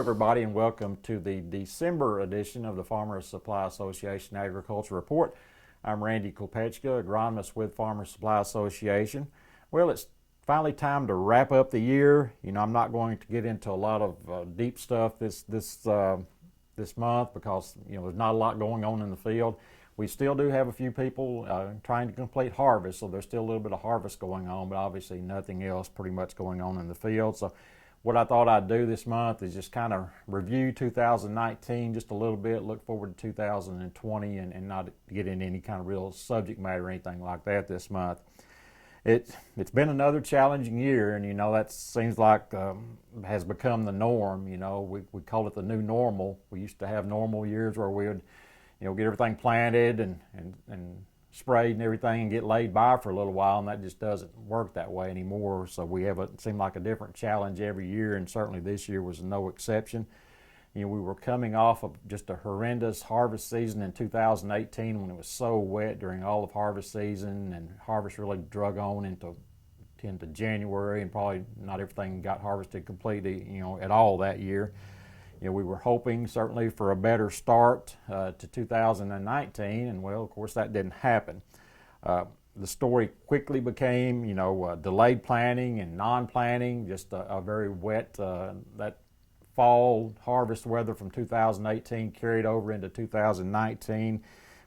everybody, and welcome to the December edition of the Farmers Supply Association Agriculture Report. I'm Randy Kopechka, agronomist with Farmers Supply Association. Well, it's finally time to wrap up the year. I'm not going to get into a lot of deep stuff this month because there's not a lot going on in the field. We still do have a few people trying to complete harvest, so there's still a little bit of harvest going on, but obviously nothing else pretty much going on in the field. So what I thought I'd do this month is just kind of review 2019 just a little bit, look forward to 2020, and not get into any kind of real subject matter or anything like that this month. It's been another challenging year, and that seems like has become the norm. We call it the new normal. We used to have normal years where we would get everything planted and sprayed and everything and get laid by for a little while, and that just doesn't work that way anymore. So we have it seemed like a different challenge every year, and certainly this year was no exception. We were coming off of just a horrendous harvest season in 2018 when it was so wet during all of harvest season, and harvest really drug on into January, and probably not everything got harvested completely at all that year. We were hoping certainly for a better start to 2019, and well, of course, that didn't happen. The story quickly became, delayed planting and non-planting, just a very wet, that fall harvest weather from 2018 carried over into 2019.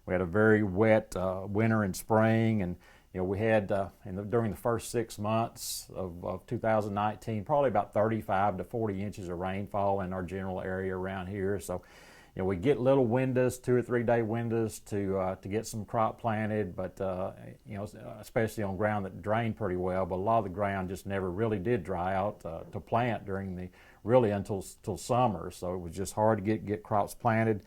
We had a very wet winter and spring, and we had during the first 6 months of 2019 probably about 35 to 40 inches of rainfall in our general area around here. So we get little windows, 2 or 3 day windows to get some crop planted, but especially on ground that drained pretty well. But a lot of the ground just never really did dry out to plant during until summer. So it was just hard to get crops planted.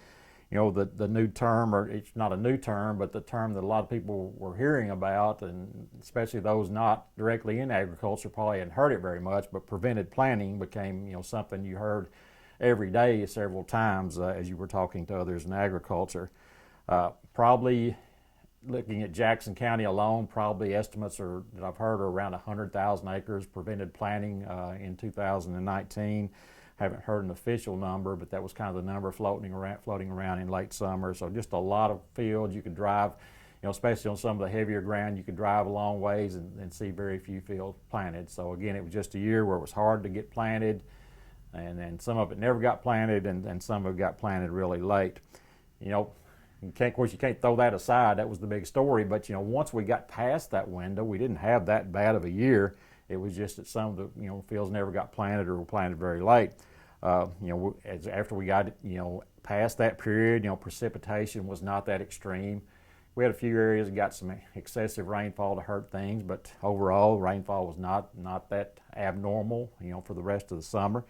The new term, or it's not a new term, but the term that a lot of people were hearing about, and especially those not directly in agriculture probably hadn't heard it very much, but prevented planting became something you heard every day several times as you were talking to others in agriculture. Probably looking at Jackson County alone, probably estimates that I've heard are around 100,000 acres prevented planting in 2019. Haven't heard an official number, but that was kind of the number floating around in late summer. So just a lot of fields you could drive, especially on some of the heavier ground, you could drive a long ways and see very few fields planted. So again, it was just a year where it was hard to get planted, and then some of it never got planted, and some of it got planted really late. Of course, you can't throw that aside. That was the big story. But once we got past that window, we didn't have that bad of a year. It was just that some of the fields never got planted or were planted very late. After we got past that period, precipitation was not that extreme. We had a few areas that got some excessive rainfall to hurt things, but overall rainfall was not that abnormal. For the rest of the summer,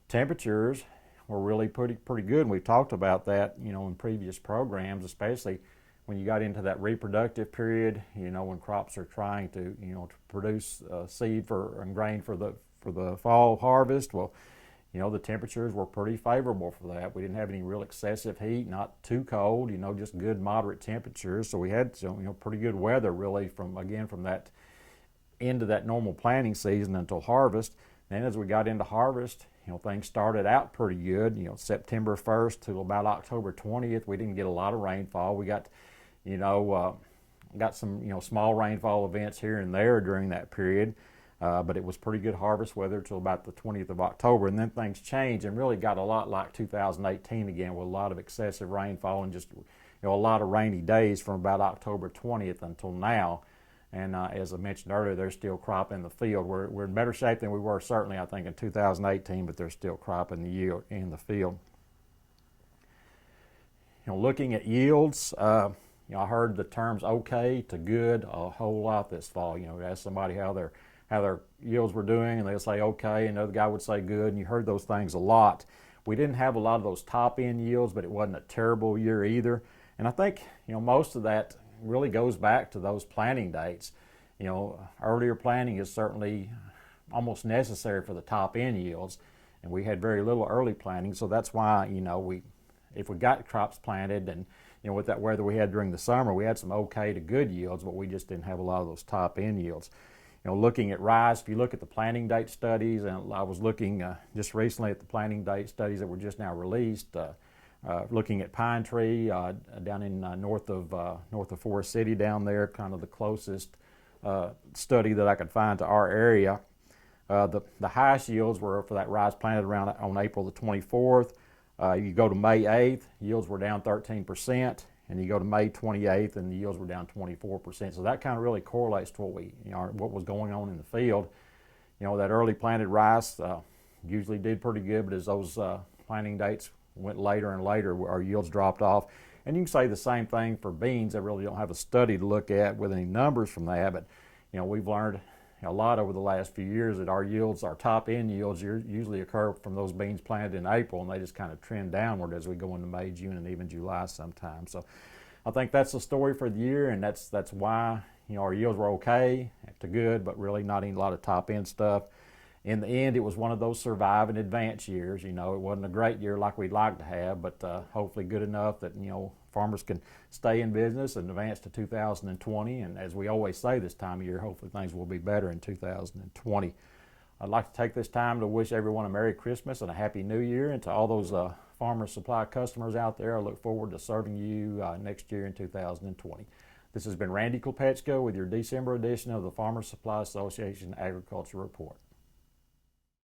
temperatures were really pretty good. And we've talked about that in previous programs, especially when you got into that reproductive period, when crops are trying to produce seed and grain for the fall harvest. Well, the temperatures were pretty favorable for that. We didn't have any real excessive heat, not too cold, just good moderate temperatures. So we had pretty good weather really from that end of that normal planting season until harvest. Then as we got into harvest, things started out pretty good. September 1st to about October 20th, we didn't get a lot of rainfall. We got some small rainfall events here and there during that period, but it was pretty good harvest weather till about the 20th of October, and then things changed and really got a lot like 2018 again, with a lot of excessive rainfall and just a lot of rainy days from about October 20th until now. And as I mentioned earlier, there's still crop in the field. We're in better shape than we were certainly, I think, in 2018, but there's still crop in the field. Looking at yields, I heard the terms okay to good a whole lot this fall. Ask somebody how their yields were doing, and they'll say okay, and the other guy would say good, and you heard those things a lot. We didn't have a lot of those top end yields, but it wasn't a terrible year either. And I think most of that really goes back to those planting dates. Earlier planting is certainly almost necessary for the top end yields, and we had very little early planting, so that's why if we got crops planted and with that weather we had during the summer, we had some okay to good yields, but we just didn't have a lot of those top end yields. looking at rice, if you look at the planting date studies, and I was looking just recently at the planting date studies that were just now released, looking at pine tree down in north of Forest City down there, kind of the closest study that I could find to our area. The highest yields were for that rice planted around on April the 24th. You go to May 8th, yields were down 13%, and you go to May 28th, and the yields were down 24%. So that kind of really correlates to what was going on in the field. That early planted rice usually did pretty good, but as those planting dates went later and later, our yields dropped off. And you can say the same thing for beans. I really don't have a study to look at with any numbers from that, but we've learned a lot over the last few years that our yields, our top end yields, usually occur from those beans planted in April, and they just kind of trend downward as we go into May, June, and even July sometimes. So I think that's the story for the year, and that's why our yields were okay to good, but really not a lot of top end stuff. In the end, it was one of those survive and advance years. It wasn't a great year like we'd like to have, but hopefully good enough that farmers can stay in business and advance to 2020. And as we always say this time of year, hopefully things will be better in 2020. I'd like to take this time to wish everyone a Merry Christmas and a Happy New Year. And to all those Farmer Supply customers out there, I look forward to serving you next year in 2020. This has been Randy Kopechka with your December edition of the Farmer Supply Association Agriculture Report.